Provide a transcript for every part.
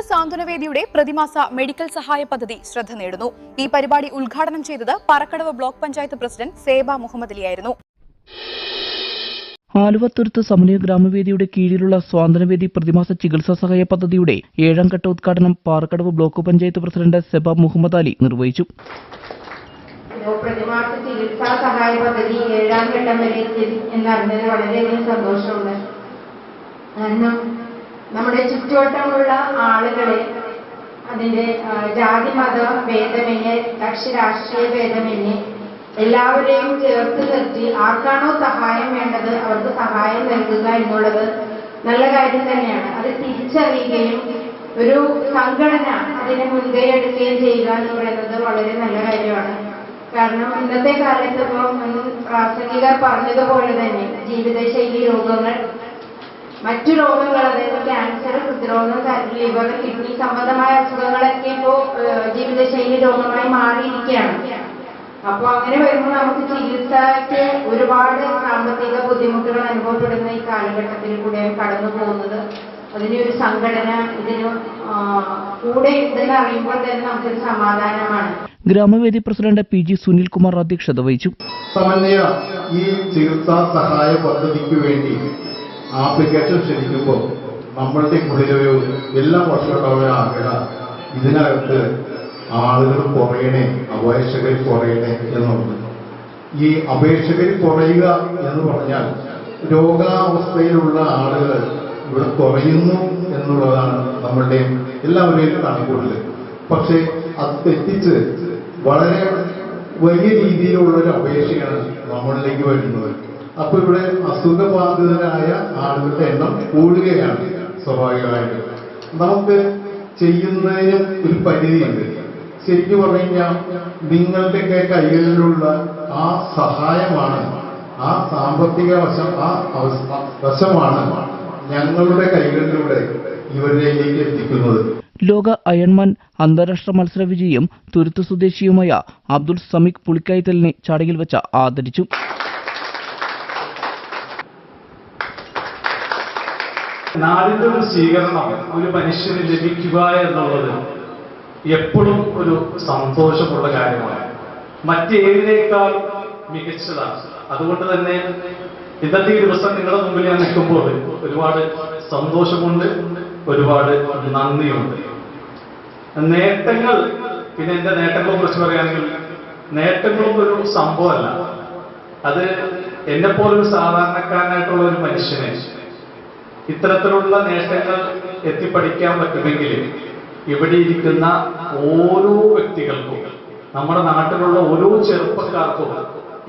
സാന്ത്വനവേദിയുടെ പ്രതിമാസ മെഡിക്കൽ സഹായ പദ്ധതി ശ്രദ്ധ നേടുന്നു. ഈ പരിപാടി ഉദ്ഘാടനം ചെയ്തത് പാറക്കടവ് ബ്ലോക്ക് പഞ്ചായത്ത് പ്രസിഡന്റ് സേബ മുഹമ്മദ് അലിയായിരുന്നു. ആലുവത്തുരുത്ത് സമന്വയ ഗ്രാമവേദിയുടെ കീഴിലുള്ള സ്വാതന്ത്ര്യവേദി പ്രതിമാസ ചികിത്സാ സഹായ പദ്ധതിയുടെ 7ാം ഘട്ട ഉദ്ഘാടനം പാറക്കടവ് ബ്ലോക്ക് പഞ്ചായത്ത് പ്രസിഡന്റ് സേബ മുഹമ്മദ് അലി നിർവഹിച്ചു. പ്രതിമാസ ചികിത്സാ സഹായ പദ്ധതി 7ാം ഘട്ടം വരെ എന്നറിഞ്ഞത് വളരെയധികം സന്തോഷമുണ്ട്. കാരണം നമ്മുടെ ചുറ്റുവട്ടമുള്ള ആളുകളെ അതിന്റെ ജാതി മത ഭേദമന്യേ കക്ഷി രാഷ്ട്രീയ ഭേദമന്യേ എല്ലാവരെയും ചേർത്ത് നിർത്തി ആർക്കാണോ സഹായം വേണ്ടത് അവർക്ക് സഹായം നൽകുക എന്നുള്ളത് നല്ല കാര്യം തന്നെയാണ്. അത് തിരിച്ചറിയുകയും ഒരു സംഘടന അതിനെ മുൻകൈ എടുക്കുകയും ചെയ്യുക എന്ന് പറയുന്നത് വളരെ നല്ല കാര്യമാണ്. കാരണം ഇന്നത്തെ കാലത്ത് ഇപ്പോൾ പ്രാസംഗികർ പറഞ്ഞതുപോലെ തന്നെ ജീവിതശൈലി രോഗങ്ങൾ, മറ്റു രോഗങ്ങൾ, അതായത് ക്യാൻസർ, ഹൃദ്രോഗം, ലിവർ, കിഡ്നി സംബന്ധമായ അസുഖങ്ങളൊക്കെ ഇപ്പോൾ ജീവിതശൈലി രോഗമായി മാറിയിരിക്കുകയാണ്. അപ്പോൾ അങ്ങനെ വരുമ്പോൾ നമുക്ക് ചികിത്സയ്ക്ക് ഒരുപാട് സാമ്പത്തിക ബുദ്ധിമുട്ടുകൾ അനുഭവപ്പെടുന്ന ഈ കാലഘട്ടത്തിൽ കൂടെ കടന്നു പോകുന്നത് അതിനൊരു സംഘടന ഇതിന് കൂടെ ഉണ്ടെന്ന് അറിയുമ്പോൾ തന്നെ നമുക്കൊരു സമാധാനമാണ്. ഗ്രാമവേദി പ്രസിഡന്റ് PG സുനിൽകുമാർ അധ്യക്ഷത വഹിച്ചു. സമന്വയ ഈ ചികിത്സാ സഹായ പദ്ധതിക്ക് വേണ്ടി ആപ്ലിക്കേഷൻ ക്ഷണിക്കുമ്പോൾ നമ്മളുടെ ഉള്ളിലൊരു എല്ലാ വർഷവും ആഗ്രഹം ഇതിനകത്ത് ആളുകൾ കുറയണേ, അപേക്ഷകർ കുറയണേ എന്നുള്ളത്. ഈ അപേക്ഷകർ കുറയുക എന്ന് പറഞ്ഞാൽ രോഗാവസ്ഥയിലുള്ള ആളുകൾ ഇവിടെ കുറയുന്നു എന്നുള്ളതാണ് നമ്മളുടെ എല്ലാവരുടെയും കണക്കുകൂട്ടൽ. പക്ഷേ അത് തെറ്റിച്ച് വളരെ വലിയ രീതിയിലുള്ളൊരു അപേക്ഷയാണ് നമ്മളിലേക്ക് വരുന്നത്. അപ്പൊ ഇവിടെ അസുഖബാധിതരായ ആളുകളുടെ എണ്ണം കൂടുകയാണ്. സ്വാഭാവികമായിട്ട് നമുക്ക് ചെയ്യുന്നതിന് ഒരു പരിധിയുണ്ട്. ശരിക്കും പറഞ്ഞു കഴിഞ്ഞാൽ നിങ്ങളുടെയൊക്കെ കൈകളിലുള്ള ആ സഹായമാണ്, ആ സാമ്പത്തിക വശം, ആ വശമാണ് ഞങ്ങളുടെ കൈകളിലൂടെ ഇവരിലേക്ക് എത്തിക്കുന്നത്. ലോക അയൺമാൻ അന്താരാഷ്ട്ര മത്സര വിജയിയും തുരുത്ത് സ്വദേശിയുമായ അബ്ദുൾ സമീഖ് പുളിക്കായ്ത്തലിനെ ചടങ്ങിൽ വെച്ച് ആദരിച്ചു. നാടിന്റെ ഒരു സ്വീകരണം ഒരു മനുഷ്യന് ലഭിക്കുക എന്നുള്ളത് എപ്പോഴും ഒരു സന്തോഷമുള്ള കാര്യമാണ്, മറ്റേതിനേക്കാൾ മികച്ചതാണ്. അതുകൊണ്ട് തന്നെ ഇന്നത്തെ ഈ ദിവസം നിങ്ങളുടെ മുമ്പിൽ ഞാൻ നിൽക്കുമ്പോൾ ഒരുപാട് സന്തോഷമുണ്ട്, ഒരുപാട് നന്ദിയുണ്ട്. നേട്ടങ്ങൾ, പിന്നെ എന്റെ നേട്ടങ്ങളെ കുറിച്ച് പറയുകയാണെങ്കിൽ നേട്ടങ്ങളും ഒരു സംഭവമല്ല. അത് എന്നെപ്പോലൊരു സാധാരണക്കാരനായിട്ടുള്ള ഒരു മനുഷ്യനെ ഇത്തരത്തിലുള്ള നേട്ടങ്ങൾ എത്തിപ്പടിക്കാൻ പറ്റുമെങ്കിൽ ഇവിടെ ഇരിക്കുന്ന ഓരോ വ്യക്തികൾക്കും, നമ്മുടെ നാട്ടിലുള്ള ഓരോ ചെറുപ്പക്കാർക്കും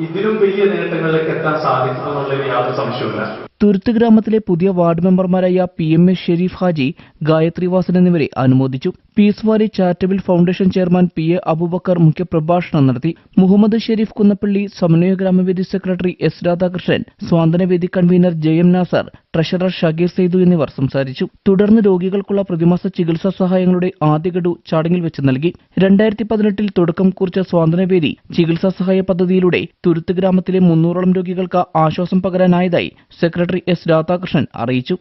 ഇതിലും വലിയ നേട്ടങ്ങളിലേക്ക് എത്താൻ സാധിക്കുമെന്നുള്ളതിൽ യാതൊരു സംശയമില്ല. തുരുത്ത് ഗ്രാമത്തിലെ പുതിയ വാർഡ് മെമ്പർമാരായ PMA ഷെരീഫ് ഹാജി, ഗായത്രി വാസൻ എന്നിവരെ അനുമോദിച്ചു. Peace valley charitable foundation chairman PA Abubakar മുഖ്യപ്രഭാഷണം നടത്തി. Muhammad Sharif Kunnappally, Samanvaya Gramavedi secretary S Radhakrishnan, Swathanthryavedi convener JM Nasar, treasurer Shagir Saidu എന്നിവർ സംസാരിച്ചു. തുടർന്ന് രോഗികൾക്കുള്ള പ്രതിമാസ ചികിത്സാ സഹായങ്ങളുടെ ആദ്യ ഗഡു ചടങ്ങിൽ വെച്ച് നൽകി. 2018 തുടക്കം കുറിച്ച സ്വാതന്ത്ര്യവേദി ചികിത്സാ സഹായ പദ്ധതിയിലൂടെ തുരുത്ത് ഗ്രാമത്തിലെ 300ഓളം രോഗികൾക്ക് ആശ്വാസം പകരാനായതായി സെക്രട്ടറി S രാധാകൃഷ്ണൻ അറിയിച്ചു.